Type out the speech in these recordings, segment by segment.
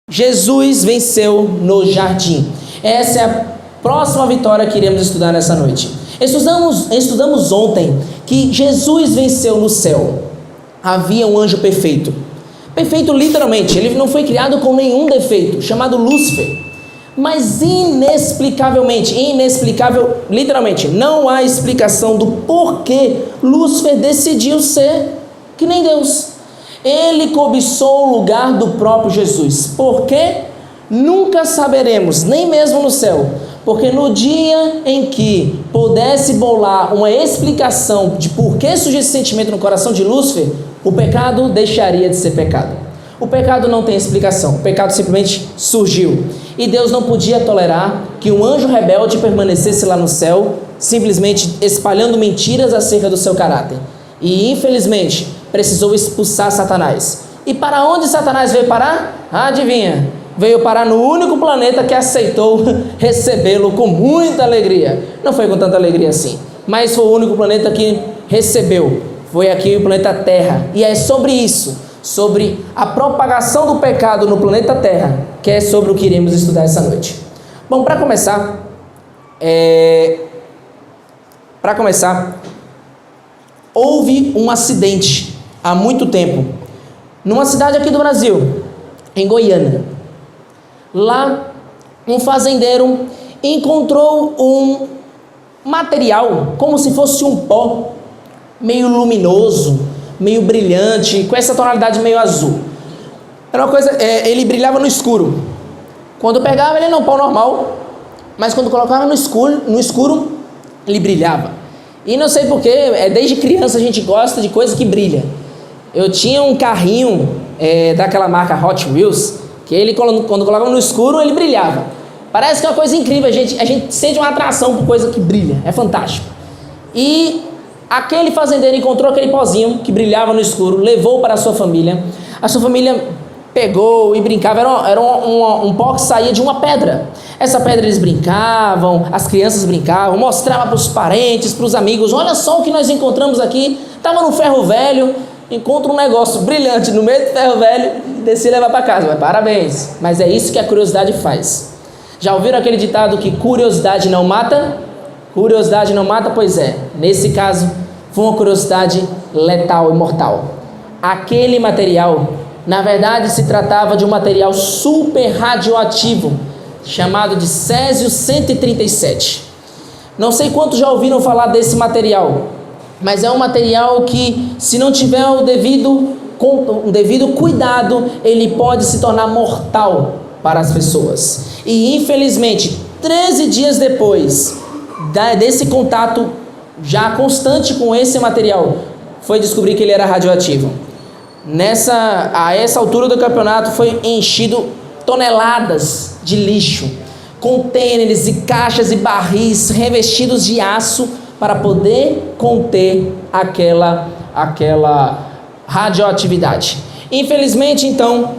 Jesus venceu no jardim. Essa é a próxima vitória que iremos estudar nessa noite. Estudamos ontem que Jesus venceu no céu. Havia um anjo perfeito. Perfeito literalmente, ele não foi criado com nenhum defeito, chamado Lúcifer. Mas inexplicável literalmente, não há explicação do porquê Lúcifer decidiu ser que nem Deus. Ele cobiçou o lugar do próprio Jesus. Por quê? Nunca saberemos, nem mesmo no céu. Porque no dia em que pudesse bolar uma explicação de por que surgiu esse sentimento no coração de Lúcifer, o pecado deixaria de ser pecado. O pecado não tem explicação, o pecado simplesmente surgiu. E Deus não podia tolerar que um anjo rebelde permanecesse lá no céu, simplesmente espalhando mentiras acerca do seu caráter. E infelizmente precisou expulsar Satanás. E para onde Satanás veio parar? Adivinha? Veio parar no único planeta que aceitou recebê-lo com muita alegria. Não foi com tanta alegria assim, mas foi o único planeta que recebeu. Foi aqui o planeta Terra. E é sobre isso, sobre a propagação do pecado no planeta Terra, que é sobre o que iremos estudar essa noite. Bom, para começar, houve um acidente há muito tempo, numa cidade aqui do Brasil, em Goiânia. Lá, um fazendeiro encontrou um material, como se fosse um pó, meio luminoso, meio brilhante, com essa tonalidade meio azul. Era uma coisa, ele brilhava no escuro. Quando pegava, ele era um pó normal, mas quando colocava no escuro, ele brilhava. E não sei porquê, desde criança a gente gosta de coisa que brilha. Eu tinha um carrinho daquela marca Hot Wheels, que ele, quando colocava no escuro, ele brilhava. Parece que é uma coisa incrível, a gente sente uma atração por coisa que brilha, é fantástico. E aquele fazendeiro encontrou aquele pozinho que brilhava no escuro, levou para a sua família. A sua família pegou e brincava, era um pó que saía de uma pedra. Essa pedra eles brincavam, as crianças brincavam, mostravam para os parentes, para os amigos: olha só o que nós encontramos aqui. Estava no ferro velho, encontra um negócio brilhante no meio do ferro velho, desci e levar para casa. Mas parabéns, mas é isso que a curiosidade faz. Já ouviram aquele ditado que curiosidade não mata? Curiosidade não mata? Pois é, nesse caso foi uma curiosidade letal e mortal. Aquele material, na verdade, se tratava de um material super radioativo, chamado de Césio-137. Não sei quantos já ouviram falar desse material, mas é um material que, se não tiver o devido cuidado, ele pode se tornar mortal para as pessoas. E infelizmente, 13 dias depois desse contato já constante com esse material, foi descobrir que ele era radioativo. A essa altura do campeonato foi enchido toneladas de lixo, contêineres e caixas e barris revestidos de aço para poder conter aquela radioatividade. Infelizmente, então,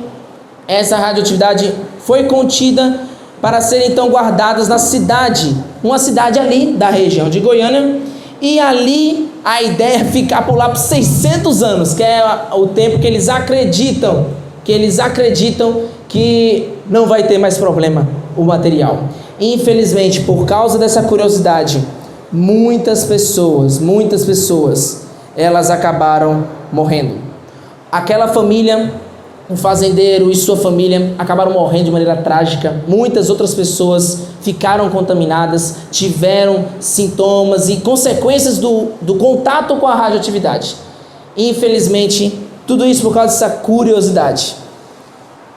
essa radioatividade foi contida para serem então guardadas uma cidade ali da região de Goiânia, e ali a ideia é ficar por lá por 600 anos, que é o tempo que eles acreditam que não vai ter mais problema o material. Infelizmente, por causa dessa curiosidade, muitas pessoas, elas acabaram morrendo. Aquela família, um fazendeiro e sua família, acabaram morrendo de maneira trágica. Muitas outras pessoas ficaram contaminadas, tiveram sintomas e consequências do contato com a radioatividade. Infelizmente, tudo isso por causa dessa curiosidade.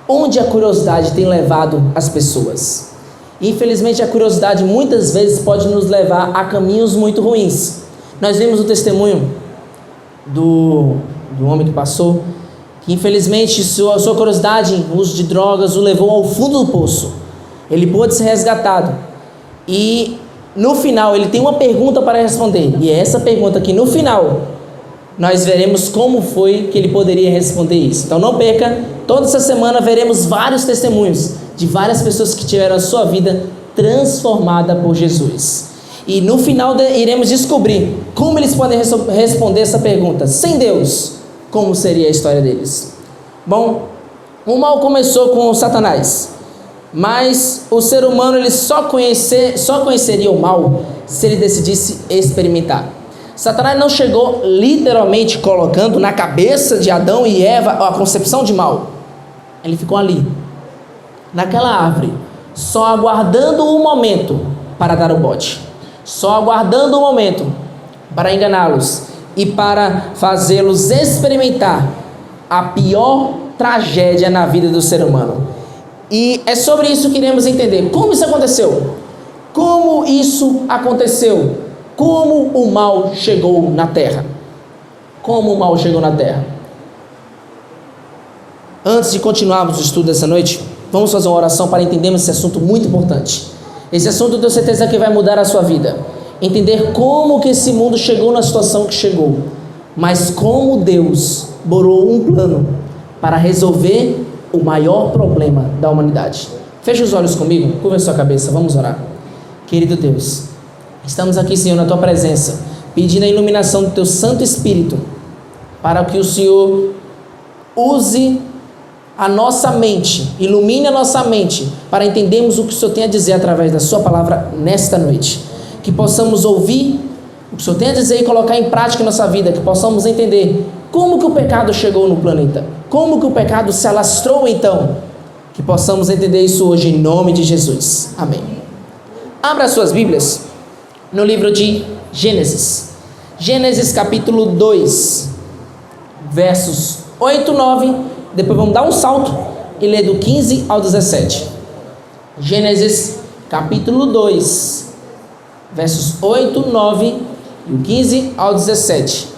Onde a curiosidade tem levado as pessoas? Infelizmente, a curiosidade muitas vezes pode nos levar a caminhos muito ruins. Nós vimos o testemunho do homem que passou, que infelizmente sua curiosidade em uso de drogas o levou ao fundo do poço. Ele pôde ser resgatado. E no final ele tem uma pergunta para responder. E é essa pergunta que no final nós veremos como foi que ele poderia responder isso. Então não perca, toda essa semana veremos vários testemunhos de várias pessoas que tiveram a sua vida transformada por Jesus. E no final iremos descobrir como eles podem responder essa pergunta. Sem Deus, como seria a história deles? Bom, O mal começou com Satanás, mas o ser humano ele só conheceria o mal se ele decidisse experimentar. Satanás não chegou literalmente colocando na cabeça de Adão e Eva a concepção de mal. Ele ficou ali, naquela árvore, só aguardando o momento para dar o bote, só aguardando o momento para enganá-los e para fazê-los experimentar a pior tragédia na vida do ser humano. E é sobre isso que iremos entender. Como isso aconteceu? Como isso aconteceu? Como o mal chegou na terra? Como o mal chegou na terra? Antes de continuarmos o estudo dessa noite, vamos fazer uma oração para entendermos esse assunto muito importante. Esse assunto eu tenho certeza que vai mudar a sua vida. Entender como que esse mundo chegou na situação que chegou, mas como Deus bolou um plano para resolver o maior problema da humanidade. Feche os olhos comigo, curva a sua cabeça, vamos orar. Querido Deus, estamos aqui, Senhor, na Tua presença, pedindo a iluminação do Teu Santo Espírito, para que o Senhor use a nossa mente, ilumine a nossa mente, para entendermos o que o Senhor tem a dizer através da Sua palavra nesta noite. Que possamos ouvir o que o Senhor tem a dizer e colocar em prática em nossa vida, que possamos entender como que o pecado chegou no planeta, como que o pecado se alastrou então, que possamos entender isso hoje em nome de Jesus. Amém. Abra suas Bíblias no livro de Gênesis. Gênesis capítulo 2, versos 8, 9, depois vamos dar um salto e ler do 15 ao 17. Gênesis capítulo 2, versos 8, 9 e o 15 ao 17.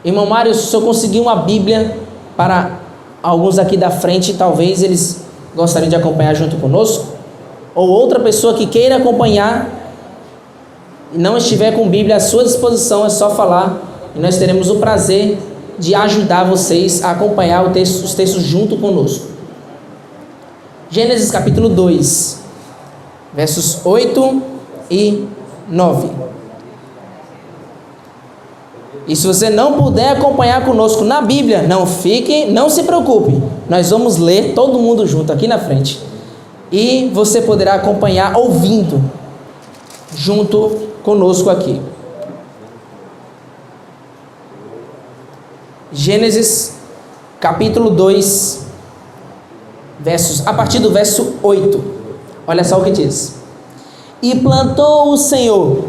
Irmão Mário, se o senhor conseguir uma Bíblia para alguns aqui da frente, talvez eles gostariam de acompanhar junto conosco, ou outra pessoa que queira acompanhar e não estiver com Bíblia à sua disposição, é só falar e nós teremos o prazer de ajudar vocês a acompanhar os textos junto conosco. Gênesis capítulo 2, versos 8 e 9. E se você não puder acompanhar conosco na Bíblia, não se preocupe. Nós vamos ler todo mundo junto aqui na frente. E você poderá acompanhar ouvindo junto conosco aqui. Gênesis capítulo 2, a partir do verso 8. Olha só o que diz. E plantou o Senhor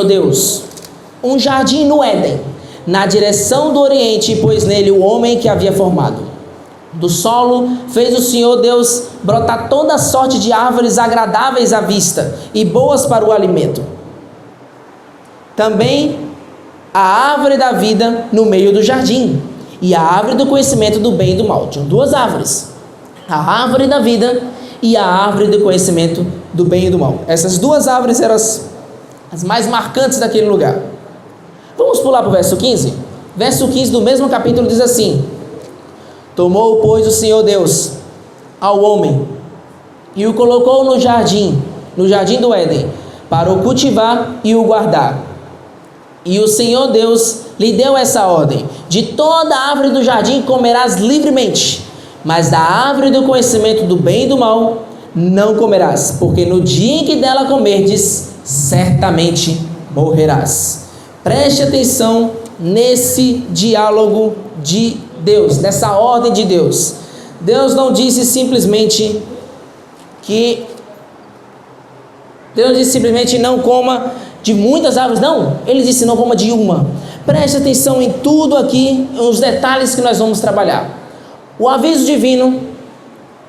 Deus, um jardim no Éden, na direção do Oriente, e pôs nele o homem que havia formado. Do solo fez o Senhor Deus brotar toda sorte de árvores agradáveis à vista e boas para o alimento. Também a árvore da vida no meio do jardim, e a árvore do conhecimento do bem e do mal. Tinham duas árvores, a árvore da vida e a árvore do conhecimento do bem e do mal. Essas duas árvores eram as mais marcantes daquele lugar. Vamos pular para o verso 15? Verso 15 do mesmo capítulo diz assim: tomou, pois, o Senhor Deus ao homem e o colocou no jardim do Éden, para o cultivar e o guardar. E o Senhor Deus lhe deu essa ordem: de toda a árvore do jardim comerás livremente, mas da árvore do conhecimento do bem e do mal não comerás, porque no dia em que dela comerdes, certamente morrerás. Preste atenção nesse diálogo de Deus, nessa ordem de Deus. Deus não disse simplesmente não coma de muitas árvores, não. Ele disse não coma de uma. Preste atenção em tudo aqui, os detalhes que nós vamos trabalhar. O aviso divino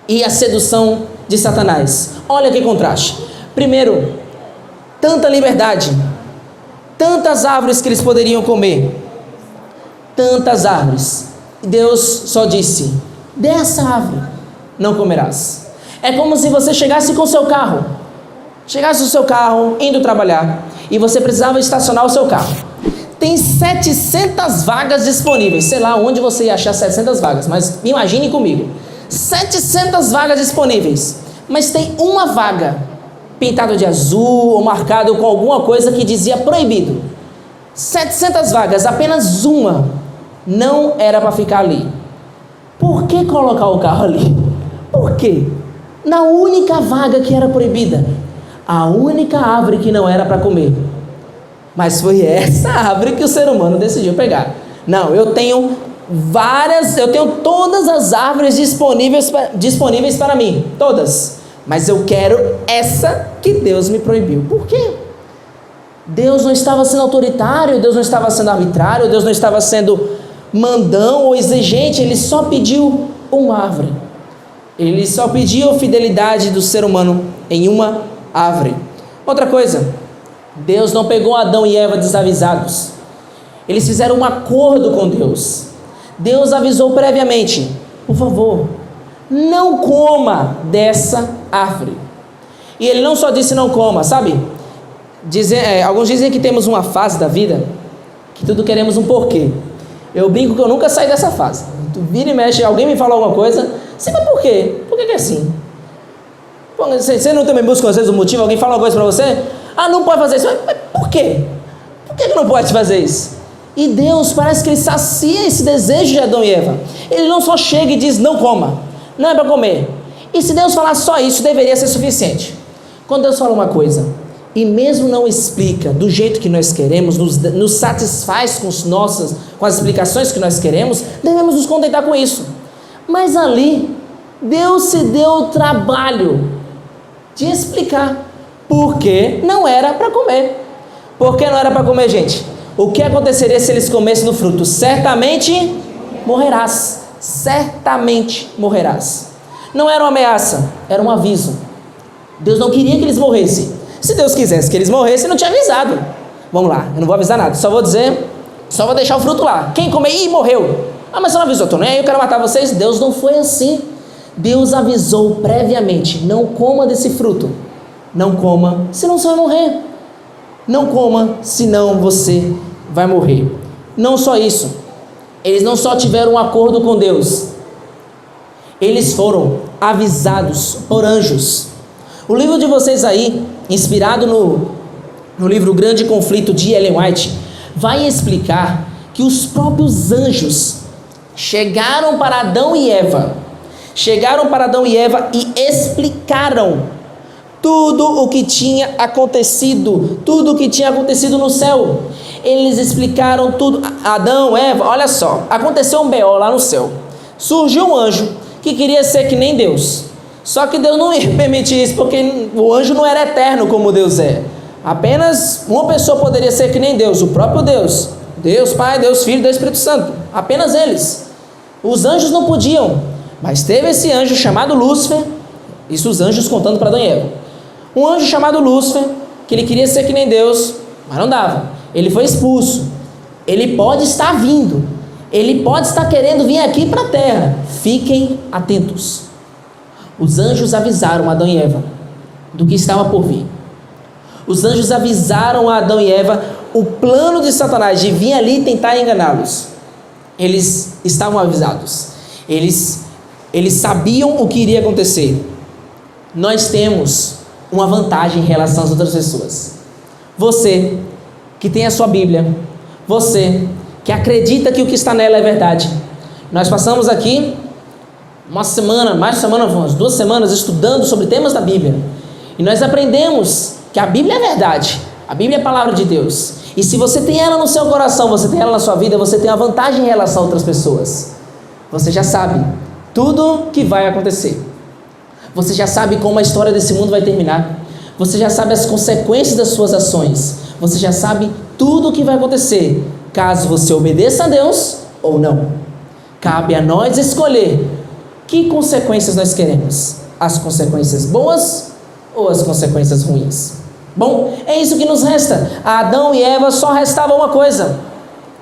e a sedução de Satanás. Olha que contraste. Primeiro, tanta liberdade, tantas árvores que eles poderiam comer, tantas árvores. Deus só disse: dessa árvore não comerás. É como se você chegasse o seu carro indo trabalhar, e você precisava estacionar o seu carro. Tem 700 vagas disponíveis. Sei lá onde você ia achar 700 vagas, mas imagine comigo. 700 vagas disponíveis, mas tem uma vaga pintada de azul ou marcado com alguma coisa que dizia proibido. 700 vagas, apenas uma não era para ficar ali. Por que colocar o carro ali? Por quê? Na única vaga que era proibida, a única árvore que não era para comer. Mas foi essa árvore que o ser humano decidiu pegar. Não, eu tenho todas as árvores disponíveis para mim, todas. Mas eu quero essa que Deus me proibiu. Por quê? Deus não estava sendo autoritário, Deus não estava sendo arbitrário, Deus não estava sendo mandão ou exigente, Ele só pediu uma árvore. Ele só pediu fidelidade do ser humano em uma árvore. Outra coisa, Deus não pegou Adão e Eva desavisados. Eles fizeram um acordo com Deus. Deus avisou previamente: por favor, não coma dessa árvore. E Ele não só disse não coma, sabe? Alguns dizem que temos uma fase da vida que tudo queremos um porquê. Eu brinco que eu nunca saí dessa fase. Tu vira e mexe, alguém me fala alguma coisa, sim, mas por quê? Por que é assim? Você não também busca às vezes um motivo, alguém fala uma coisa para você, não pode fazer isso, mas por quê? Por que não pode fazer isso? E Deus parece que Ele sacia esse desejo de Adão e Eva. Ele não só chega e diz não coma, não é para comer. E se Deus falar só isso, deveria ser suficiente. Quando Deus fala uma coisa e mesmo não explica do jeito que nós queremos, nos satisfaz com as explicações que nós queremos, devemos nos contentar com isso. Mas ali, Deus se deu o trabalho de explicar por que não era para comer. Por que não era para comer, gente? O que aconteceria se eles comessem do fruto? Certamente morrerás. Certamente morrerás. Não era uma ameaça, era um aviso. Deus não queria que eles morressem. Se Deus quisesse que eles morressem, não tinha avisado. Vamos lá, eu não vou avisar nada, só vou deixar o fruto lá. Quem comer, morreu. Mas você não avisou, tô nem aí, eu quero matar vocês. Deus não foi assim. Deus avisou previamente: não coma desse fruto. Não coma, senão você vai morrer. Não coma, senão você vai morrer. Não só isso, eles não só tiveram um acordo com Deus, eles foram avisados por anjos. O livro de vocês aí, inspirado no livro Grande Conflito de Ellen White, vai explicar que os próprios anjos chegaram para Adão e Eva e explicaram tudo o que tinha acontecido no céu. Eles explicaram tudo. Adão, Eva, olha só, aconteceu um BO lá no céu. Surgiu um anjo que queria ser que nem Deus. Só que Deus não ia permitir isso, porque o anjo não era eterno como Deus é. Apenas uma pessoa poderia ser que nem Deus, o próprio Deus. Deus Pai, Deus Filho, Deus Espírito Santo. Apenas eles. Os anjos não podiam. Mas teve esse anjo chamado Lúcifer. Isso os anjos contando para Adão e Eva. Um anjo chamado Lúcifer, que ele queria ser que nem Deus, mas não dava. Ele foi expulso. Ele pode estar vindo. Ele pode estar querendo vir aqui para a terra. Fiquem atentos. Os anjos avisaram Adão e Eva do que estava por vir. Os anjos avisaram a Adão e Eva o plano de Satanás de vir ali tentar enganá-los. Eles estavam avisados. Eles sabiam o que iria acontecer. Nós temos uma vantagem em relação às outras pessoas. Você que tem a sua Bíblia, você que acredita que o que está nela é verdade. Nós passamos aqui umas 2 semanas estudando sobre temas da Bíblia, e nós aprendemos que a Bíblia é verdade, a Bíblia é a palavra de Deus, e se você tem ela no seu coração, você tem ela na sua vida, você tem a vantagem em relação a outras pessoas. Você já sabe tudo que vai acontecer, você já sabe como a história desse mundo vai terminar, você já sabe as consequências das suas ações, você já sabe tudo o que vai acontecer, caso você obedeça a Deus ou não. Cabe a nós escolher que consequências nós queremos, as consequências boas ou as consequências ruins. Bom, é isso que nos resta. A Adão e Eva só restava uma coisa: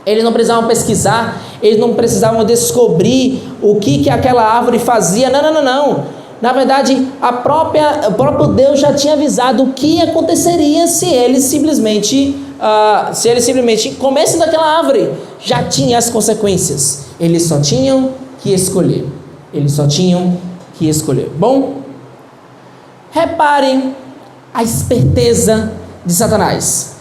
eles não precisavam pesquisar, eles não precisavam descobrir o que aquela árvore fazia. Não. Na verdade, o próprio Deus já tinha avisado o que aconteceria se eles simplesmente comessem daquela árvore. Já tinha as consequências. Eles só tinham que escolher. Bom, reparem a esperteza de Satanás.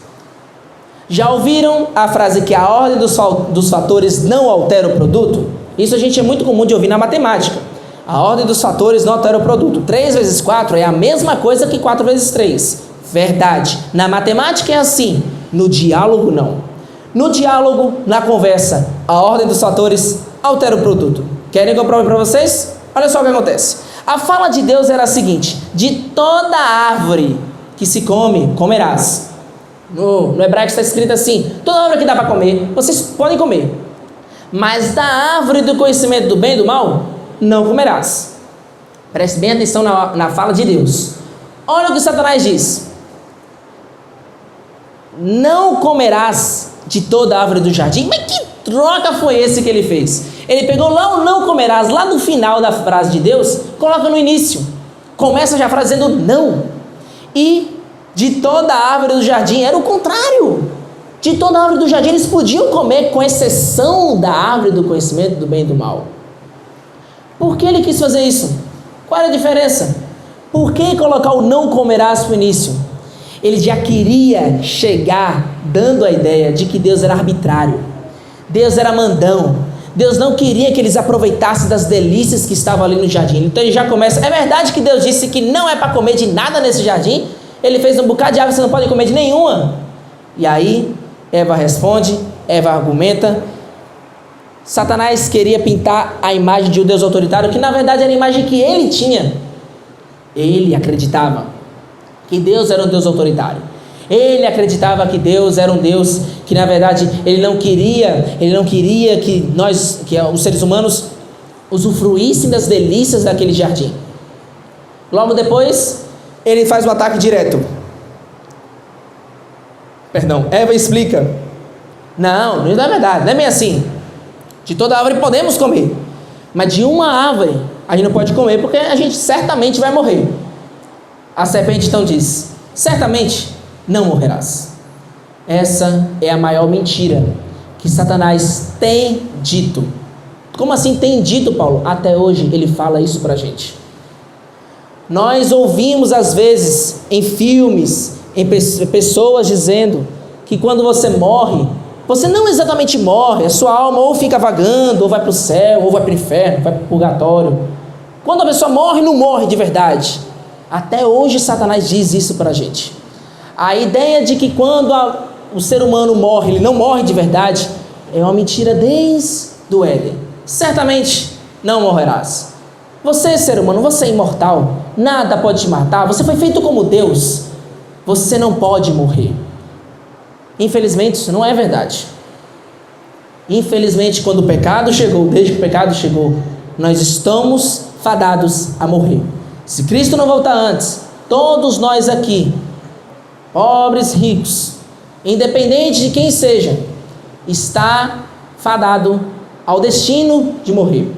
Já ouviram a frase que a ordem dos fatores não altera o produto? Isso a gente é muito comum de ouvir na matemática. A ordem dos fatores não altera o produto. 3 vezes 4 é a mesma coisa que 4 vezes 3. Verdade. Na matemática é assim. No diálogo, não. No diálogo, na conversa, a ordem dos fatores altera o produto. Querem que eu prove para vocês? Olha só o que acontece. A fala de Deus era a seguinte: de toda árvore que se come, comerás. No hebraico está escrito assim: toda árvore que dá para comer, vocês podem comer. Mas da árvore do conhecimento do bem e do mal, não comerás. Preste bem atenção na fala de Deus. Olha o que Satanás diz: não comerás de toda árvore do jardim. Mas que troca foi esse que ele fez? Ele pegou lá o não comerás, lá no final da frase de Deus, coloca no início. Começa já a frase dizendo não. E de toda árvore do jardim era o contrário. De toda árvore do jardim eles podiam comer, com exceção da árvore do conhecimento do bem e do mal. Por que ele quis fazer isso? Qual era a diferença? Por que colocar o não comerás para o início? Ele já queria chegar dando a ideia de que Deus era arbitrário. Deus era mandão. Deus não queria que eles aproveitassem das delícias que estavam ali no jardim. Então ele já começa: é verdade que Deus disse que não é para comer de nada nesse jardim? Ele fez um bocado de árvore, você não pode comer de nenhuma. E aí Eva responde, Eva argumenta. Satanás queria pintar a imagem de um Deus autoritário, que na verdade era a imagem que ele tinha. Ele acreditava que Deus era um Deus autoritário. Ele acreditava que Deus era um Deus que na verdade ele não queria que os seres humanos usufruíssem das delícias daquele jardim. Logo depois, ele faz um ataque direto. Eva explica: não é verdade, não é bem assim. De toda árvore podemos comer, mas de uma árvore a gente não pode comer, porque a gente certamente vai morrer. A serpente então diz: certamente não morrerás. Essa é a maior mentira que Satanás tem dito. Como assim tem dito, Paulo? Até hoje ele fala isso pra gente. Nós ouvimos às vezes em filmes, em pessoas dizendo que quando você morre, você não exatamente morre, a sua alma ou fica vagando, ou vai para o céu, ou vai para o inferno, vai para o purgatório. Quando a pessoa morre, não morre de verdade. Até hoje Satanás diz isso para a gente. A ideia de que quando o ser humano morre, ele não morre de verdade, é uma mentira desde o Éden. Certamente não morrerás. Você, ser humano, você é imortal, nada pode te matar, você foi feito como Deus, você não pode morrer. Infelizmente isso não é verdade. Infelizmente, quando o pecado chegou, desde que o pecado chegou, nós estamos fadados a morrer. Se Cristo não voltar antes, todos nós aqui, pobres, ricos, independente de quem seja, está fadado ao destino de morrer.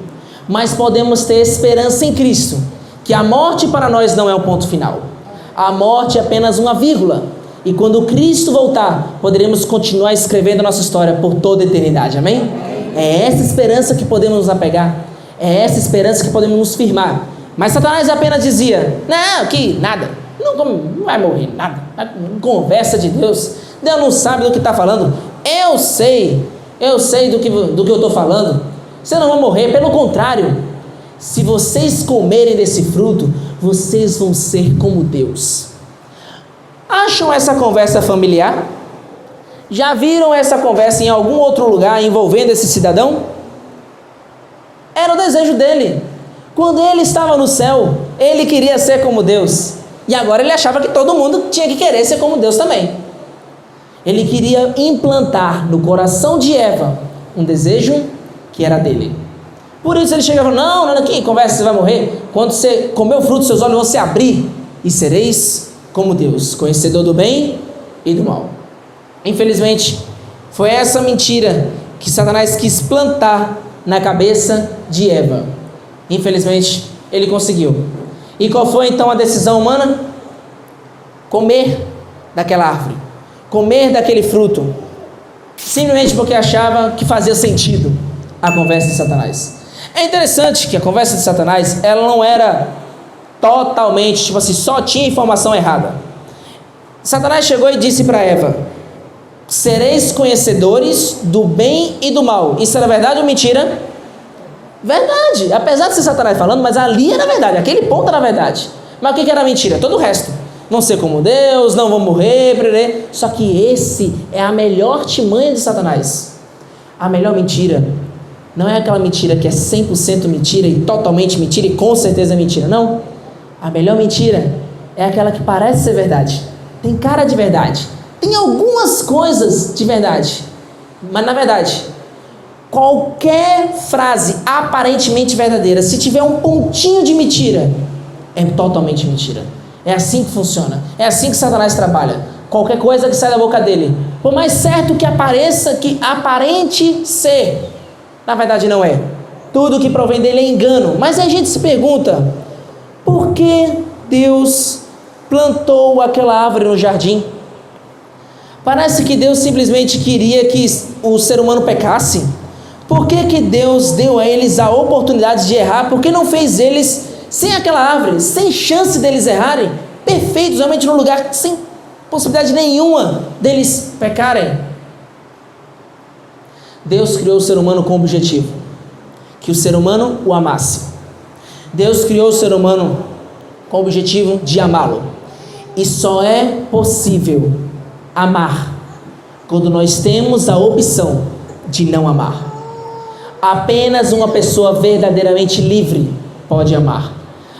Mas podemos ter esperança em Cristo, que a morte para nós não é o ponto final. A morte é apenas uma vírgula. E quando Cristo voltar, poderemos continuar escrevendo a nossa história por toda a eternidade. Amém? É essa esperança que podemos nos apegar. É essa esperança que podemos nos firmar. Mas Satanás apenas dizia: não, que nada, não vai morrer, nada. Conversa de Deus. Deus não sabe do que está falando. Eu sei do que eu estou falando. Vocês não vão morrer, pelo contrário, se vocês comerem desse fruto, vocês vão ser como Deus. Acham essa conversa familiar? Já viram essa conversa em algum outro lugar envolvendo esse cidadão? Era o desejo dele. Quando ele estava no céu, ele queria ser como Deus. E agora ele achava que todo mundo tinha que querer ser como Deus também. Ele queria implantar no coração de Eva um desejo que era dele. Por isso ele chegava: não, que conversa, você vai morrer. Quando você comer o fruto, seus olhos vão se abrir e sereis como Deus, conhecedor do bem e do mal. Infelizmente, foi essa mentira que Satanás quis plantar na cabeça de Eva. Infelizmente, ele conseguiu. E qual foi então a decisão humana? Comer daquela árvore, comer daquele fruto, simplesmente porque achava que fazia sentido a conversa de Satanás. É interessante que a conversa de Satanás, ela não era totalmente, só tinha informação errada. Satanás chegou e disse para Eva: sereis conhecedores do bem e do mal. Isso era verdade ou mentira? Verdade. Apesar de ser Satanás falando, mas ali era verdade. Aquele ponto era verdade. Mas o que era mentira? Todo o resto. Não ser como Deus, não vou morrer, brerê. Só que esse é a melhor artimanha de Satanás. A melhor mentira não é aquela mentira que é 100% mentira e totalmente mentira e com certeza é mentira. Não. A melhor mentira é aquela que parece ser verdade. Tem cara de verdade. Tem algumas coisas de verdade. Mas na verdade, qualquer frase aparentemente verdadeira, se tiver um pontinho de mentira, é totalmente mentira. É assim que funciona. É assim que Satanás trabalha. Qualquer coisa que sai da boca dele, por mais certo que apareça, que aparente ser, na verdade não é. Tudo que provém dele é engano. Mas aí a gente se pergunta, por que Deus plantou aquela árvore no jardim? Parece que Deus simplesmente queria que o ser humano pecasse. Por que Deus deu a eles a oportunidade de errar? Por que não fez eles sem aquela árvore, sem chance deles errarem, perfeitos, realmente no lugar, sem possibilidade nenhuma deles pecarem? Deus criou o ser humano com o objetivo que o ser humano o amasse. Deus criou o ser humano com o objetivo de amá-lo. E só é possível amar quando nós temos a opção de não amar. Apenas uma pessoa verdadeiramente livre pode amar.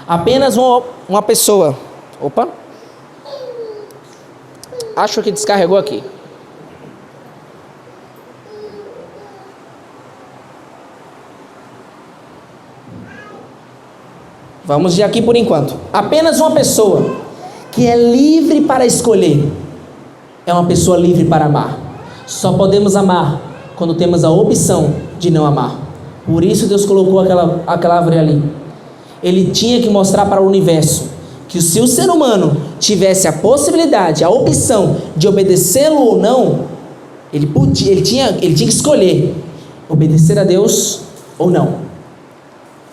Apenas uma pessoa. Opa! Acho que descarregou aqui. Vamos de aqui por enquanto. Apenas uma pessoa que é livre para escolher é uma pessoa livre para amar. Só podemos amar quando temos a opção de não amar. Por isso Deus colocou aquela árvore ali. Ele tinha que mostrar para o universo que se o ser humano tivesse a possibilidade, a opção de obedecê-lo ou não, ele tinha que escolher obedecer a Deus ou não.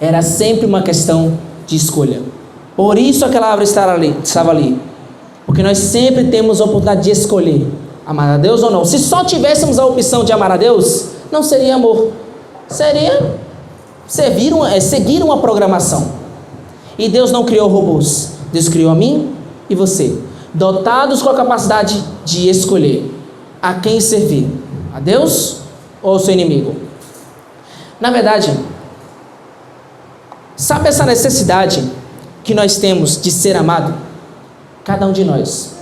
Era sempre uma questão de escolha. Por isso aquela árvore estava ali. Porque nós sempre temos a oportunidade de escolher amar a Deus ou não. Se só tivéssemos a opção de amar a Deus, não seria amor. Seria seguir uma programação. E Deus não criou robôs. Deus criou a mim e você, dotados com a capacidade de escolher a quem servir, a Deus ou ao seu inimigo. Na verdade, sabe essa necessidade que nós temos de ser amado? Cada um de nós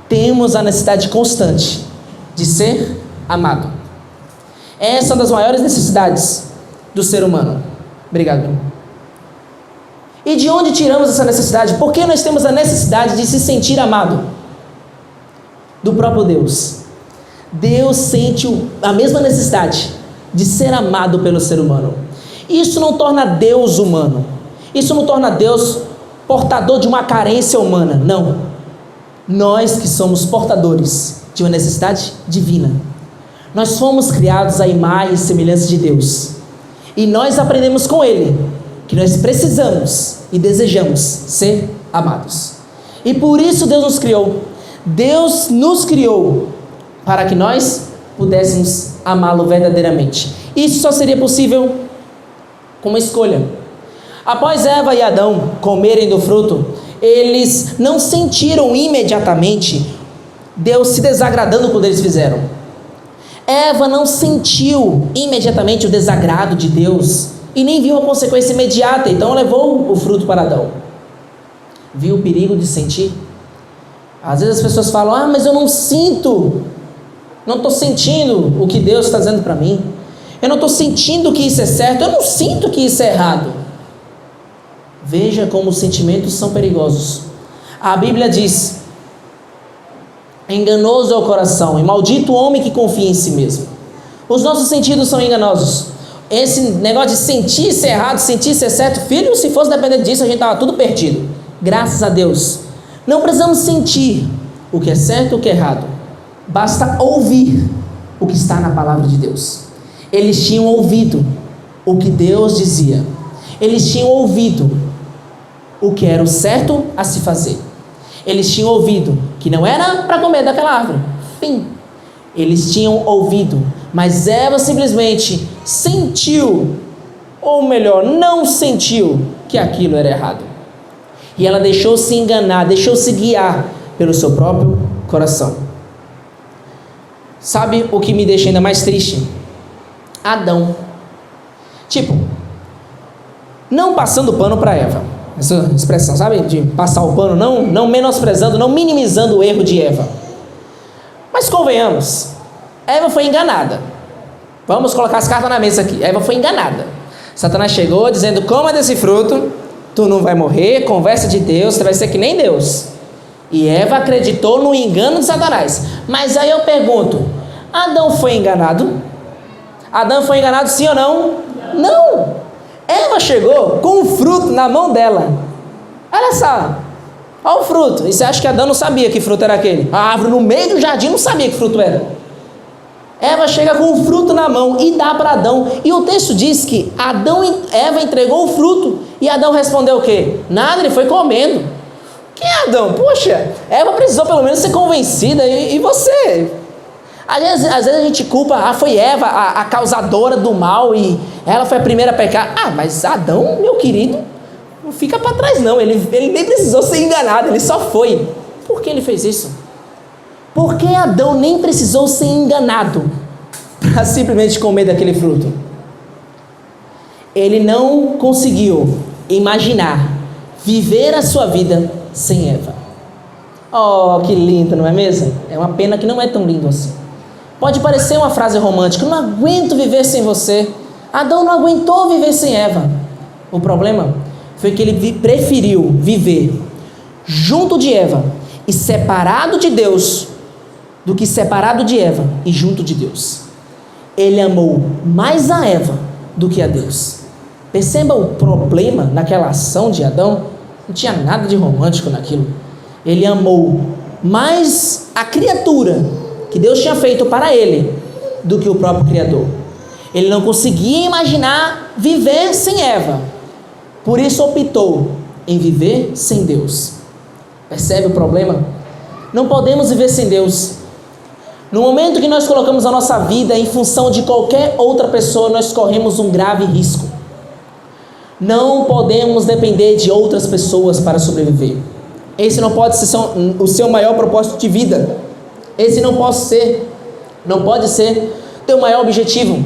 temos a necessidade constante de ser amado. Essa é uma das maiores necessidades do ser humano. Obrigado. E de onde tiramos essa necessidade? Por que nós temos a necessidade de se sentir amado? Do próprio Deus. Deus sente a mesma necessidade de ser amado pelo ser humano. Isso não torna Deus humano. Isso não torna Deus portador de uma carência humana. Não. Nós que somos portadores de uma necessidade divina. Nós fomos criados à imagem e semelhança de Deus. E nós aprendemos com Ele que nós precisamos e desejamos ser amados. E por isso Deus nos criou. Deus nos criou para que nós pudéssemos amá-lo verdadeiramente. Isso só seria possível com uma escolha. Após Eva e Adão comerem do fruto, eles não sentiram imediatamente Deus se desagradando quando eles fizeram. Eva não sentiu imediatamente o desagrado de Deus e nem viu a consequência imediata, então levou o fruto para Adão. Viu o perigo de sentir? Às vezes as pessoas falam, mas eu não sinto, não estou sentindo o que Deus está dizendo para mim, eu não estou sentindo que isso é certo, eu não sinto que isso é errado. Veja como os sentimentos são perigosos. A Bíblia diz, enganoso é o coração e maldito o homem que confia em si mesmo. Os nossos sentidos são enganosos. Esse negócio de sentir ser errado, sentir ser certo, filho, se fosse depender disso, a gente estava tudo perdido. Graças a Deus. Não precisamos sentir o que é certo e o que é errado. Basta ouvir o que está na palavra de Deus. Eles tinham ouvido o que Deus dizia. Eles tinham ouvido o que era o certo a se fazer. Eles tinham ouvido que não era para comer daquela árvore. Fim. Eles tinham ouvido, mas Eva simplesmente sentiu, ou melhor, não sentiu que aquilo era errado. E ela deixou-se enganar, deixou-se guiar pelo seu próprio coração. Sabe o que me deixa ainda mais triste? Adão. Não passando pano para Eva. Essa expressão, sabe? De passar o pano, não menosprezando, não minimizando o erro de Eva. Mas convenhamos, Eva foi enganada. Vamos colocar as cartas na mesa aqui. Eva foi enganada. Satanás chegou dizendo: coma desse fruto, tu não vai morrer, conversa de Deus, você vai ser que nem Deus. E Eva acreditou no engano de Satanás. Mas aí eu pergunto: Adão foi enganado? Adão foi enganado sim ou não? Não! Eva chegou com o fruto na mão dela. Olha só, olha o fruto. E você acha que Adão não sabia que fruto era aquele? A árvore no meio do jardim não sabia que fruto era. Eva chega com o fruto na mão e dá para Adão. E o texto diz que Eva entregou o fruto. E Adão respondeu o quê? Nada, ele foi comendo. Quem é Adão? Poxa, Eva precisou pelo menos ser convencida. E você? Às vezes a gente culpa, foi Eva a causadora do mal e ela foi a primeira a pecar. Mas Adão, meu querido, não fica para trás não. Ele nem precisou ser enganado, ele só foi. Por que ele fez isso? Porque Adão nem precisou ser enganado para simplesmente comer daquele fruto. Ele não conseguiu imaginar viver a sua vida sem Eva. Oh, que lindo, não é mesmo? É uma pena que não é tão lindo assim. Pode parecer uma frase romântica: eu não aguento viver sem você. Adão não aguentou viver sem Eva. O problema foi que ele preferiu viver junto de Eva e separado de Deus do que separado de Eva e junto de Deus. Ele amou mais a Eva do que a Deus. Perceba o problema naquela ação de Adão. Não tinha nada de romântico naquilo. Ele amou mais a criatura que Deus tinha feito para ele do que o próprio Criador. Ele não conseguia imaginar viver sem Eva. Por isso optou em viver sem Deus. Percebe o problema? Não podemos viver sem Deus. No momento que nós colocamos a nossa vida em função de qualquer outra pessoa, nós corremos um grave risco. Não podemos depender de outras pessoas para sobreviver. Esse não pode ser o seu maior propósito de vida. Esse não pode ser teu maior objetivo.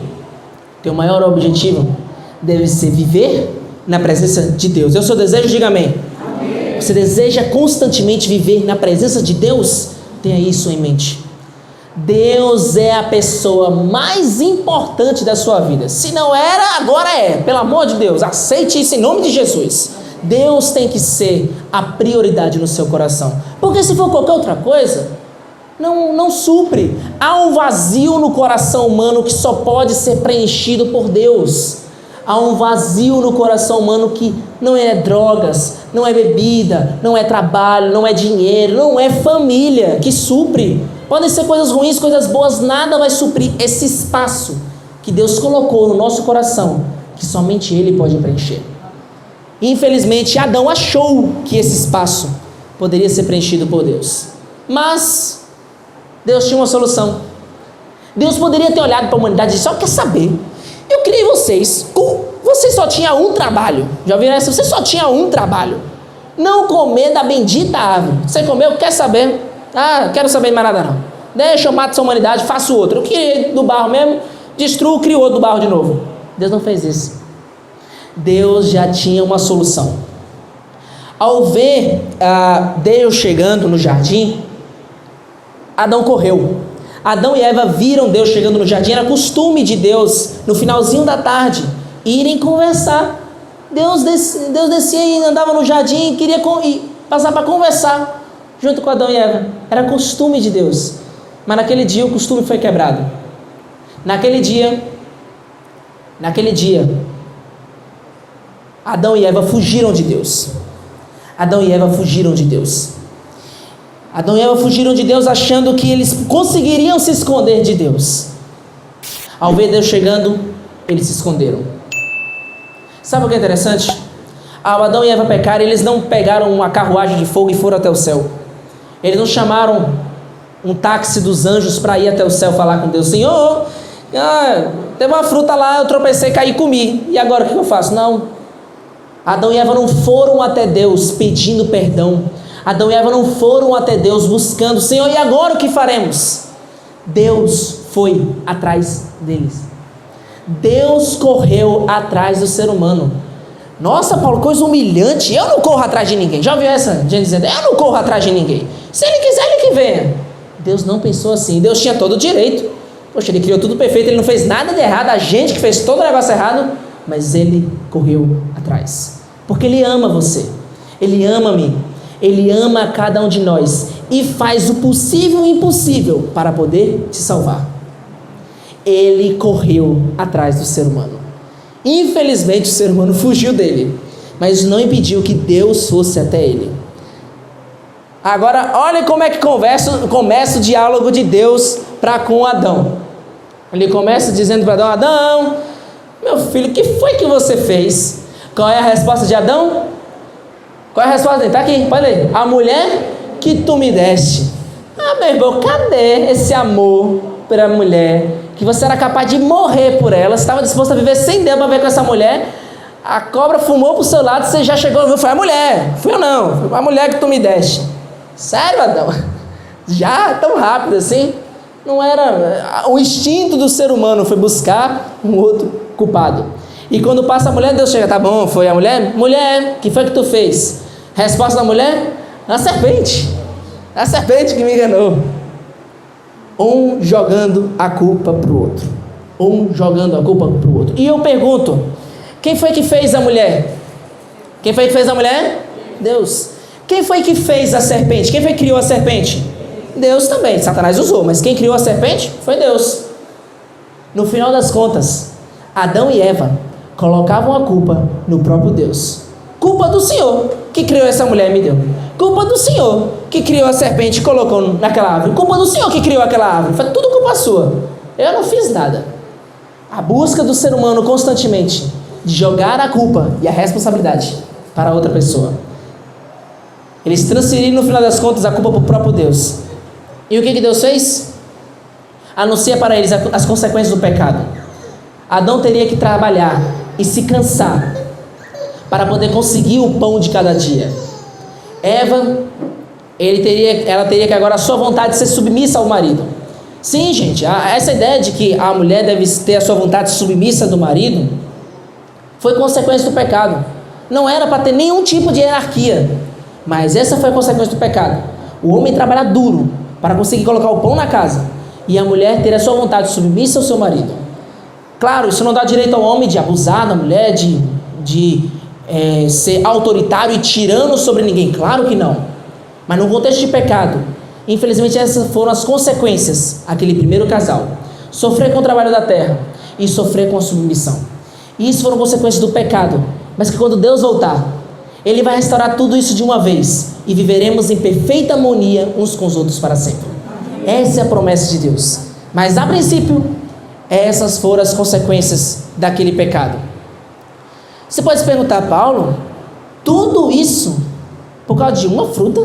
Teu maior objetivo deve ser viver na presença de Deus. É o seu desejo? Diga amém. Amém. Você deseja constantemente viver na presença de Deus? Tenha isso em mente. Deus é a pessoa mais importante da sua vida. Se não era, agora é. Pelo amor de Deus, aceite isso em nome de Jesus. Deus tem que ser a prioridade no seu coração. Porque se for qualquer outra coisa, não supre. Há um vazio no coração humano que só pode ser preenchido por Deus. Há um vazio no coração humano que não é drogas, não é bebida, não é trabalho, não é dinheiro, não é família que supre. Podem ser coisas ruins, coisas boas, nada vai suprir esse espaço que Deus colocou no nosso coração, que somente Ele pode preencher. Infelizmente, Adão achou que esse espaço poderia ser preenchido por Deus. Mas Deus tinha uma solução. Deus poderia ter olhado para a humanidade e disse: só quer saber, eu criei vocês só tinha um trabalho. Já viram essa? Você só tinha um trabalho: não comer da bendita árvore. Você comeu, quer saber? Quero saber de mais nada não. Deixa eu mato essa humanidade, faço outro. Eu criei do barro mesmo, destruo, crio outro do barro de novo. Deus não fez isso. Deus já tinha uma solução. Ao ver Deus chegando no jardim, Adão correu. Adão e Eva viram Deus chegando no jardim. Era costume de Deus, no finalzinho da tarde, irem conversar. Deus descia e andava no jardim e queria passar para conversar junto com Adão e Eva. Era costume de Deus. Mas naquele dia o costume foi quebrado. Naquele dia, Adão e Eva fugiram de Deus. Adão e Eva fugiram de Deus. Adão e Eva fugiram de Deus achando que eles conseguiriam se esconder de Deus. Ao ver Deus chegando, eles se esconderam. Sabe o que é interessante? Ao Adão e Eva pecarem, eles não pegaram uma carruagem de fogo e foram até o céu. Eles não chamaram um táxi dos anjos para ir até o céu falar com Deus. Senhor, teve uma fruta lá, eu tropecei, caí e comi. E agora o que eu faço? Não. Adão e Eva não foram até Deus pedindo perdão. Adão e Eva não foram até Deus buscando, Senhor, e agora o que faremos? Deus foi atrás deles. Deus correu atrás do ser humano. Nossa, Paulo, coisa humilhante. Eu não corro atrás de ninguém. Já ouviu essa gente dizendo? Eu não corro atrás de ninguém. Se ele quiser, ele que venha. Deus não pensou assim. Deus tinha todo o direito. Poxa, ele criou tudo perfeito. Ele não fez nada de errado. A gente que fez todo o negócio errado. Mas ele correu atrás. Porque ele ama você. Ele ama-me. Ele ama a cada um de nós. E faz o possível e o impossível para poder te salvar. Ele correu atrás do ser humano. Infelizmente o ser humano fugiu dele, mas não impediu que Deus fosse até ele. Agora olha como é que começa o diálogo de Deus para com Adão. Ele começa dizendo para Adão: Adão, meu filho, o que foi que você fez? Qual é a resposta de Adão? Qual é a resposta dele? Está aqui, pode ler. A mulher que tu me deste. Meu irmão, cadê esse amor pela mulher? Que você era capaz de morrer por ela, você estava disposto a viver sem Deus para ver com essa mulher. A cobra fumou para o seu lado, você já chegou e viu, foi a mulher, fui eu não, foi a mulher que tu me deste. Sério, Adão? Já tão rápido assim? Não era, o instinto do ser humano foi buscar um outro culpado. E quando passa a mulher, Deus chega: tá bom, foi a mulher? Mulher, o que foi que tu fez? Resposta da mulher: a serpente que me enganou. Um jogando a culpa para o outro. Um jogando a culpa para o outro. E eu pergunto: quem foi que fez a mulher? Quem foi que fez a mulher? Deus. Quem foi que fez a serpente? Quem foi que criou a serpente? Deus também. Satanás usou, mas quem criou a serpente foi Deus. No final das contas, Adão e Eva colocavam a culpa no próprio Deus. Culpa do Senhor que criou essa mulher e me deu. Culpa do Senhor que criou a serpente e colocou naquela árvore. Culpa do Senhor que criou aquela árvore. Foi tudo culpa sua. Eu não fiz nada. A busca do ser humano constantemente de jogar a culpa e a responsabilidade para outra pessoa. Eles transferiram no final das contas a culpa para o próprio Deus. E o que Deus fez? Anuncia para eles as consequências do pecado. Adão teria que trabalhar e se cansar para poder conseguir o pão de cada dia. Eva, ela teria que agora a sua vontade ser submissa ao marido. Sim, gente, essa ideia de que a mulher deve ter a sua vontade submissa do marido foi consequência do pecado. Não era para ter nenhum tipo de hierarquia, mas essa foi a consequência do pecado. O homem trabalhar duro para conseguir colocar o pão na casa e a mulher ter a sua vontade submissa ao seu marido. Claro, isso não dá direito ao homem de abusar da mulher, de ser autoritário e tirano sobre ninguém. Claro que não. Mas no contexto de pecado, infelizmente essas foram as consequências. Aquele primeiro casal sofrer com o trabalho da terra e sofrer com a submissão. E isso foram consequências do pecado. Mas que quando Deus voltar, Ele vai restaurar tudo isso de uma vez e viveremos em perfeita harmonia uns com os outros para sempre. Essa é a promessa de Deus. Mas a princípio, essas foram as consequências daquele pecado. Você pode se perguntar: Paulo, tudo isso por causa de uma fruta?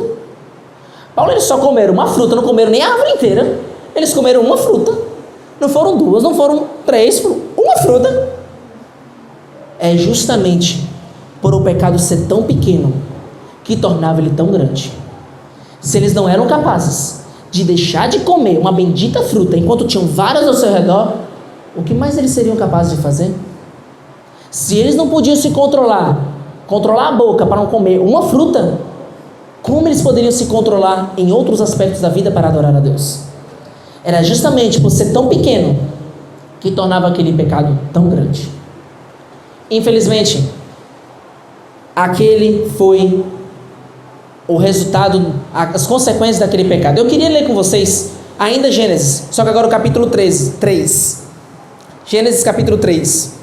Paulo, eles só comeram uma fruta, não comeram nem a árvore inteira. Eles comeram uma fruta. Não foram duas, não foram três, uma fruta. É justamente por o pecado ser tão pequeno que tornava ele tão grande. Se eles não eram capazes de deixar de comer uma bendita fruta enquanto tinham várias ao seu redor, o que mais eles seriam capazes de fazer? Se eles não podiam se controlar a boca para não comer uma fruta, como eles poderiam se controlar em outros aspectos da vida para adorar a Deus? Era justamente por ser tão pequeno que tornava aquele pecado tão grande. Infelizmente, aquele foi o resultado, as consequências daquele pecado. Eu queria ler com vocês ainda Gênesis, só que agora o capítulo 3. Gênesis capítulo 3.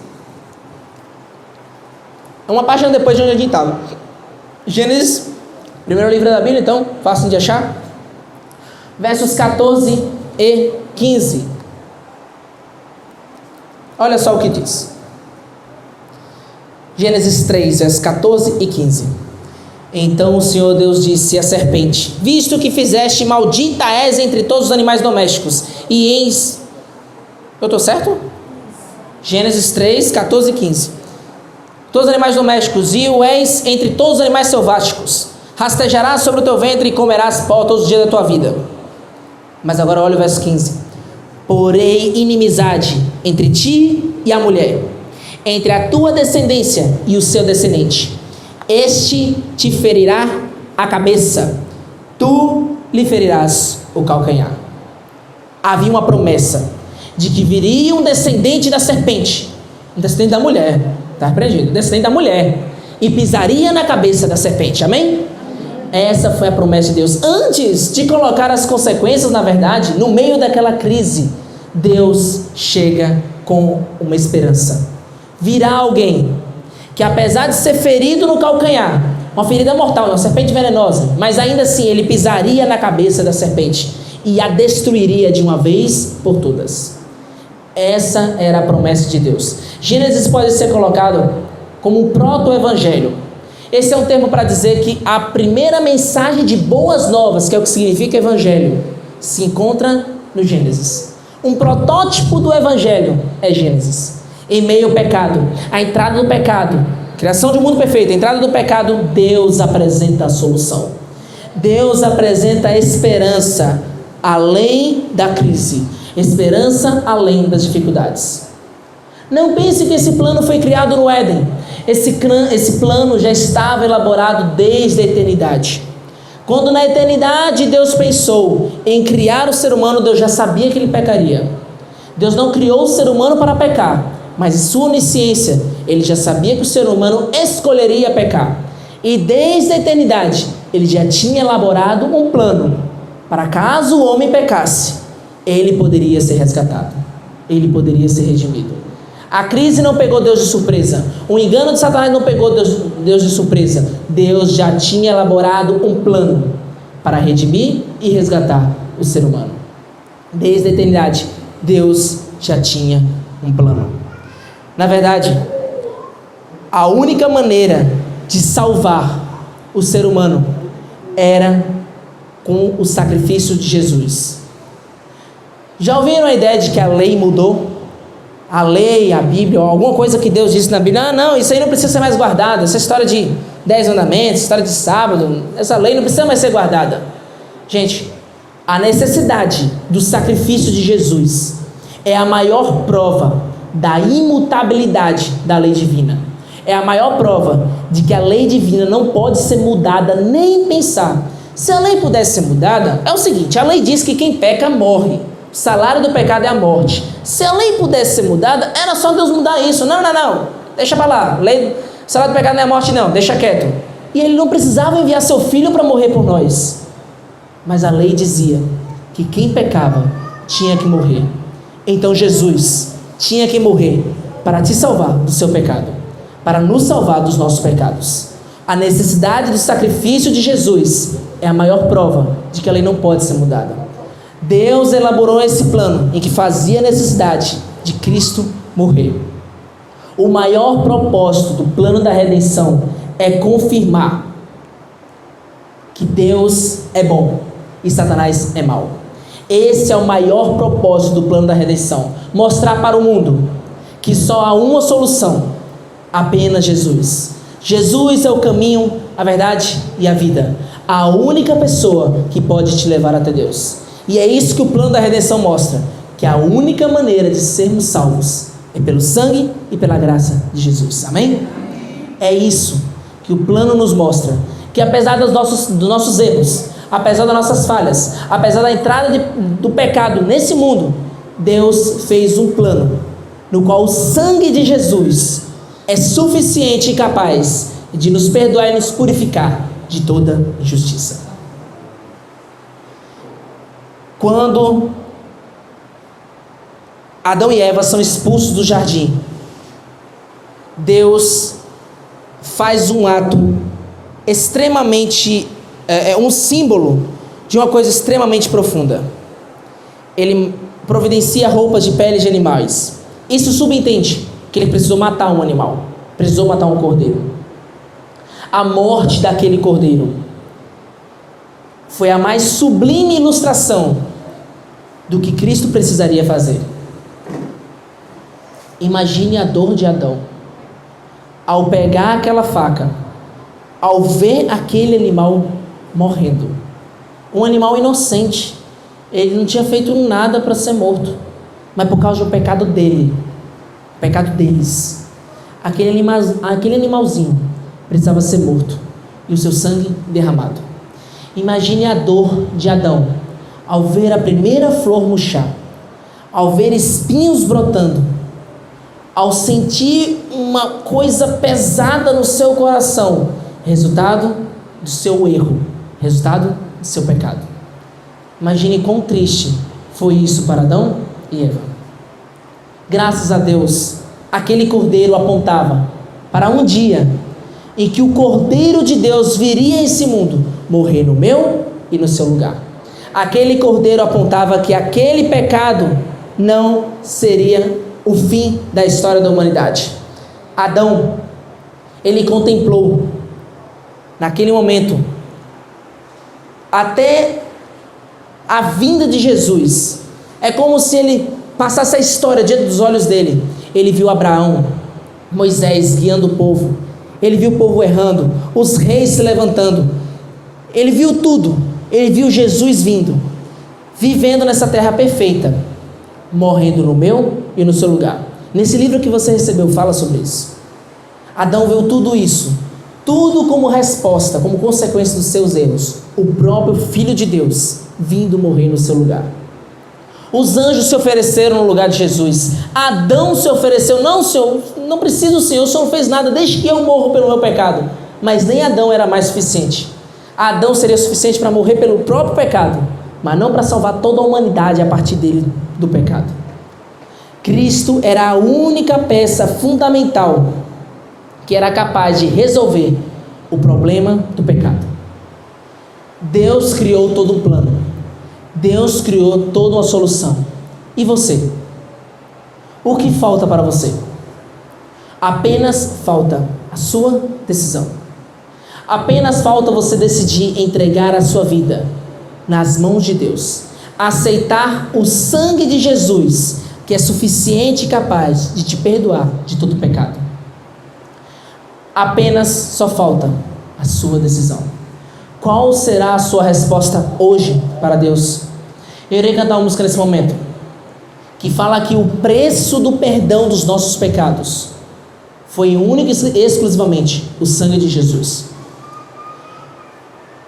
É uma página depois de onde a gente estava. Gênesis, primeiro livro da Bíblia, então, fácil de achar. Versos 14 e 15. Olha só o que diz. Gênesis 3, versos 14 e 15. Então o Senhor Deus disse à serpente: visto que fizeste, maldita és entre todos os animais domésticos, e eis... Eu estou certo? Gênesis 3, 14 e 15. Todos os animais domésticos, e o és entre todos os animais selváticos. Rastejarás sobre o teu ventre e comerás pó todos os dias da tua vida. Mas agora olha o verso 15. Porém inimizade entre ti e a mulher, entre a tua descendência e o seu descendente. Este te ferirá a cabeça, tu lhe ferirás o calcanhar. Havia uma promessa de que viria um descendente da serpente, um descendente da mulher, está repreendido, descendente da mulher, e pisaria na cabeça da serpente, amém? Essa foi a promessa de Deus. Antes de colocar as consequências, na verdade, no meio daquela crise, Deus chega com uma esperança. Virá alguém que, apesar de ser ferido no calcanhar, uma ferida mortal, uma serpente venenosa, mas ainda assim ele pisaria na cabeça da serpente e a destruiria de uma vez por todas. Essa era a promessa de Deus. Gênesis pode ser colocado como um proto-evangelho. Esse é um termo para dizer que a primeira mensagem de boas novas, que é o que significa evangelho, se encontra no Gênesis. Um protótipo do evangelho é Gênesis. Em meio ao pecado, a entrada do pecado, criação de um mundo perfeito, a entrada do pecado, Deus apresenta a solução. Deus apresenta a esperança além da crise, esperança além das dificuldades. Não pense que esse plano foi criado no Éden. Esse plano já estava elaborado desde a eternidade. Quando na eternidade Deus pensou em criar o ser humano, Deus já sabia que ele pecaria. Deus não criou o ser humano para pecar, mas em sua onisciência, ele já sabia que o ser humano escolheria pecar. E desde a eternidade, ele já tinha elaborado um plano para caso o homem pecasse, ele poderia ser resgatado, ele poderia ser redimido. A crise não pegou Deus de surpresa, o engano de Satanás não pegou Deus de surpresa. Deus já tinha elaborado um plano para redimir e resgatar o ser humano. Desde a eternidade, Deus já tinha um plano. Na verdade, a única maneira de salvar o ser humano era com o sacrifício de Jesus. Já ouviram a ideia de que a lei mudou? A lei, a Bíblia, ou alguma coisa que Deus disse na Bíblia, não, isso aí não precisa ser mais guardado, essa história de 10 mandamentos, história de sábado, essa lei não precisa mais ser guardada. Gente, a necessidade do sacrifício de Jesus é a maior prova da imutabilidade da lei divina. É a maior prova de que a lei divina não pode ser mudada nem pensar. Se a lei pudesse ser mudada, é o seguinte, a lei diz que quem peca morre. O salário do pecado é a morte. Se a lei pudesse ser mudada, era só Deus mudar isso. Não, deixa para lá. O salário do pecado não é a morte, não, deixa quieto. E ele não precisava enviar seu filho para morrer por nós. Mas a lei dizia que quem pecava tinha que morrer. Então Jesus tinha que morrer para te salvar do seu pecado, para nos salvar dos nossos pecados. A necessidade do sacrifício de Jesus é a maior prova de que a lei não pode ser mudada. Deus elaborou esse plano em que fazia necessidade de Cristo morrer. O maior propósito do plano da redenção é confirmar que Deus é bom e Satanás é mau. Esse é o maior propósito do plano da redenção. Mostrar para o mundo que só há uma solução, apenas Jesus. Jesus é o caminho, a verdade e a vida. A única pessoa que pode te levar até Deus. E é isso que o plano da redenção mostra, que a única maneira de sermos salvos é pelo sangue e pela graça de Jesus. Amém? É isso que o plano nos mostra, que apesar dos nossos erros, apesar das nossas falhas, apesar da entrada do pecado nesse mundo, Deus fez um plano no qual o sangue de Jesus é suficiente e capaz de nos perdoar e nos purificar de toda injustiça. Quando Adão e Eva são expulsos do jardim, Deus faz um ato extremamente, um símbolo de uma coisa extremamente profunda. Ele providencia roupas de pele de animais. Isso subentende que ele precisou matar um animal, precisou matar um cordeiro. A morte daquele cordeiro foi a mais sublime ilustração do que Cristo precisaria fazer. Imagine a dor de Adão ao pegar aquela faca, ao ver aquele animal morrendo. Um animal inocente. Ele não tinha feito nada para ser morto, mas por causa do pecado dele, o pecado deles, aquele animalzinho precisava ser morto e o seu sangue derramado. Imagine a dor de Adão ao ver a primeira flor murchar, ao ver espinhos brotando, ao sentir uma coisa pesada no seu coração, resultado do seu erro, resultado do seu pecado. Imagine quão triste foi isso para Adão e Eva. Graças a Deus, aquele cordeiro apontava para um dia em que o Cordeiro de Deus viria a esse mundo, morrer no meu e no seu lugar. Aquele cordeiro apontava que aquele pecado não seria o fim da história da humanidade. Adão, ele contemplou naquele momento até a vinda de Jesus. É como se ele passasse a história diante dos olhos dele. Ele viu Abraão, Moisés guiando o povo, ele viu o povo errando, os reis se levantando, ele viu tudo. Ele viu Jesus vindo, vivendo nessa terra perfeita, morrendo no meu e no seu lugar. Nesse livro que você recebeu fala sobre isso. Adão viu tudo isso, tudo como resposta, como consequência dos seus erros. O próprio Filho de Deus vindo morrer no seu lugar. Os anjos se ofereceram no lugar de Jesus. Adão se ofereceu: não, Senhor, não preciso, Senhor, o Senhor não fez nada, deixe que eu morro pelo meu pecado. Mas nem Adão era mais suficiente. Adão seria suficiente para morrer pelo próprio pecado, mas não para salvar toda a humanidade a partir dele do pecado. Cristo era a única peça fundamental que era capaz de resolver o problema do pecado. Deus criou todo um plano. Deus criou toda uma solução. E você? O que falta para você? Apenas falta a sua decisão. Apenas falta você decidir entregar a sua vida nas mãos de Deus. Aceitar o sangue de Jesus, que é suficiente e capaz de te perdoar de todo pecado. Apenas só falta a sua decisão. Qual será a sua resposta hoje para Deus? Eu irei cantar uma música nesse momento que fala que o preço do perdão dos nossos pecados foi único e exclusivamente o sangue de Jesus.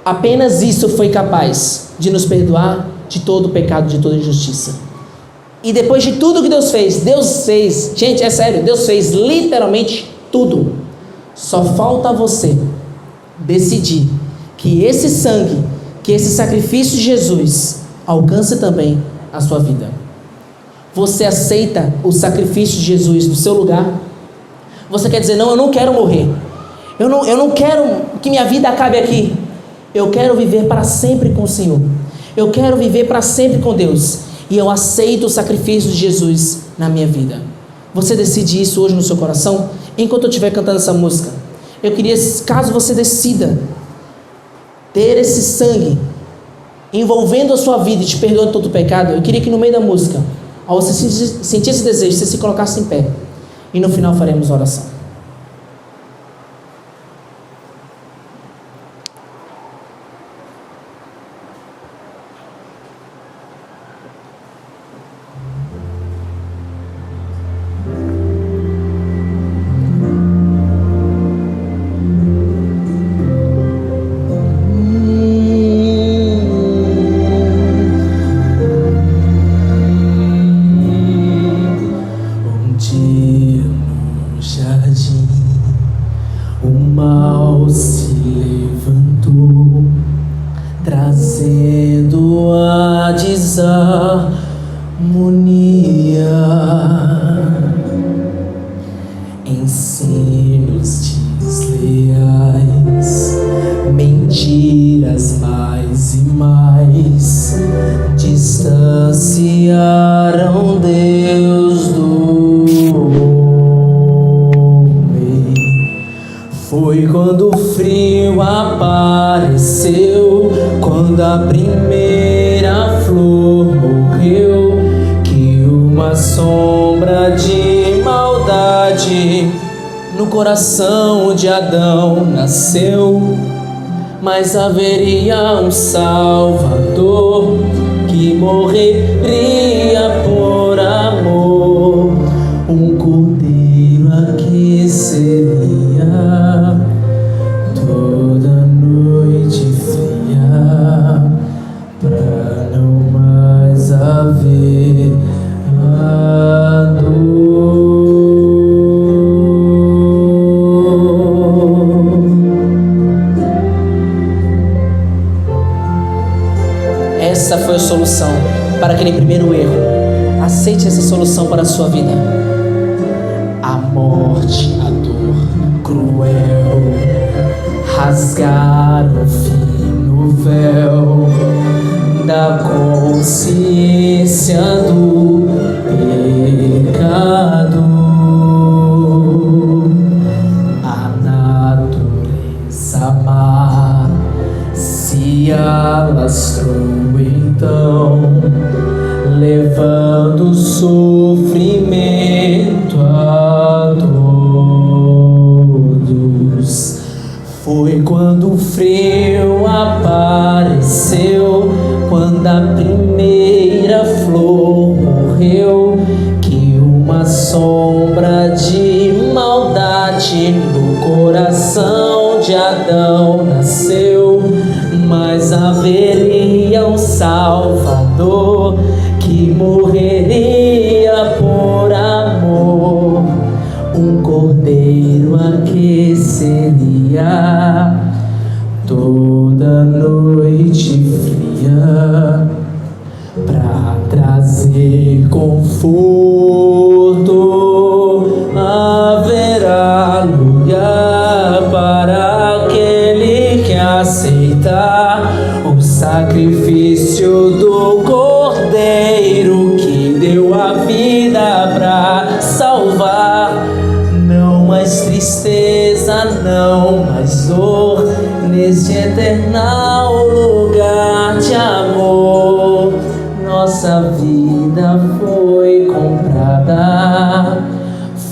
Apenas isso foi capaz de nos perdoar de todo o pecado, de toda injustiça. E depois de tudo que Deus fez, gente, é sério, Deus fez literalmente tudo. Só falta você decidir que esse sangue, que esse sacrifício de Jesus alcance também a sua vida. Você aceita o sacrifício de Jesus no seu lugar? Você quer dizer: não, eu não quero morrer, eu não quero que minha vida acabe aqui, eu quero viver para sempre com o Senhor, eu quero viver para sempre com Deus, e eu aceito o sacrifício de Jesus na minha vida. Você decide isso hoje no seu coração? Enquanto eu estiver cantando essa música, eu queria, caso você decida ter esse sangue envolvendo a sua vida e te perdoando todo o pecado, eu queria que no meio da música, ao você sentir esse desejo, você se colocasse em pé, e no final faremos a oração. Trazendo a desarmonia, ensinos desleais, mentiras mais e mais distanciaram Deus do homem. Foi quando o frio apareceu, quando a primeira flor morreu, que uma sombra de maldade no coração de Adão nasceu. Mas haveria um Salvador que morreria por amor, um cordeiro aqueceria toda noite fria, pra não mais haver a dor. Essa foi a solução para aquele primeiro erro. Aceite essa solução para a sua vida. A morte, a dor cruel, rasgar o fino véu da consciência do pecado. A natureza má se alastrou então, levando sofrimento a todos. Foi quando o frio apareceu, quando a primeira flor morreu, que uma sombra de maldade no coração de Adão nasceu. Mas haveria um Salvador que morreria por amor, um cordeiro aqueceria toda noite fria, pra trazer conforto. Haverá lugar para aquele que aceitar o sacrifício do cordeiro que deu a vida pra salvar. Não mais tristeza, não mais dor, neste eternal lugar de amor. Nossa vida foi comprada,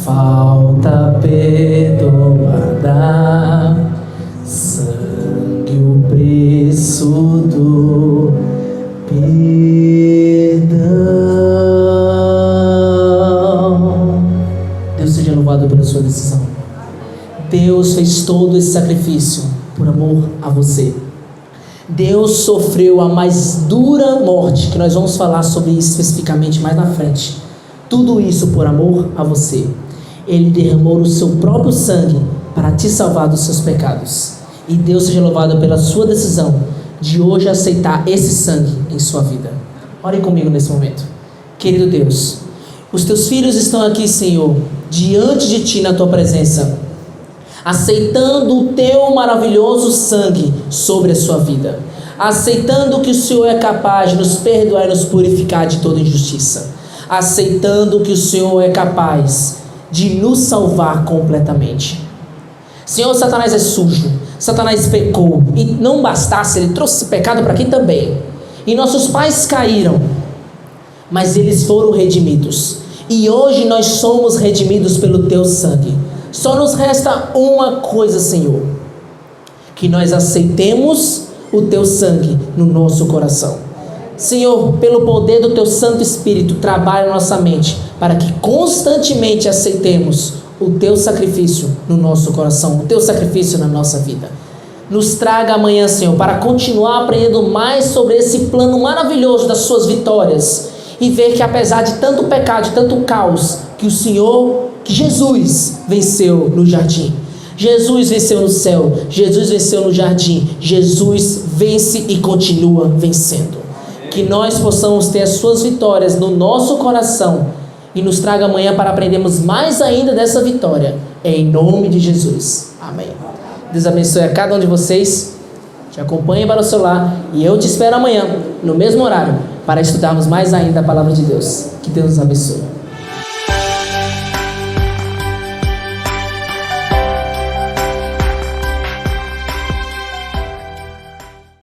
falta perdoada, sangue o preço do perdão. Deus seja louvado pela sua decisão. Deus fez todo esse sacrifício por amor a você. Deus sofreu a mais dura morte, que nós vamos falar sobre isso especificamente mais na frente. Tudo isso por amor a você. Ele derramou o seu próprio sangue para te salvar dos seus pecados. E Deus seja louvado pela sua decisão de hoje aceitar esse sangue em sua vida. Ore comigo nesse momento. Querido Deus, os teus filhos estão aqui, Senhor, diante de ti na tua presença, aceitando o teu maravilhoso sangue sobre a sua vida, aceitando que o Senhor é capaz de nos perdoar e nos purificar de toda injustiça, aceitando que o Senhor é capaz de nos salvar completamente. Senhor, Satanás é sujo, Satanás pecou, e não bastasse, ele trouxe esse pecado para aqui também, e nossos pais caíram, mas eles foram redimidos, e hoje nós somos redimidos pelo teu sangue. Só nos resta uma coisa, Senhor, que nós aceitemos o teu sangue no nosso coração. Senhor, pelo poder do teu Santo Espírito, trabalha na nossa mente, para que constantemente aceitemos o teu sacrifício no nosso coração, o teu sacrifício na nossa vida. Nos traga amanhã, Senhor, para continuar aprendendo mais sobre esse plano maravilhoso das suas vitórias, e ver que apesar de tanto pecado, de tanto caos, que o Senhor, que Jesus venceu no jardim. Jesus venceu no céu, Jesus venceu no jardim, Jesus vence e continua vencendo. Que nós possamos ter as suas vitórias no nosso coração e nos traga amanhã para aprendermos mais ainda dessa vitória, em nome de Jesus, amém. Deus abençoe a cada um de vocês, te acompanhe para o celular e eu te espero amanhã, no mesmo horário, para estudarmos mais ainda a palavra de Deus. Que Deus nos abençoe.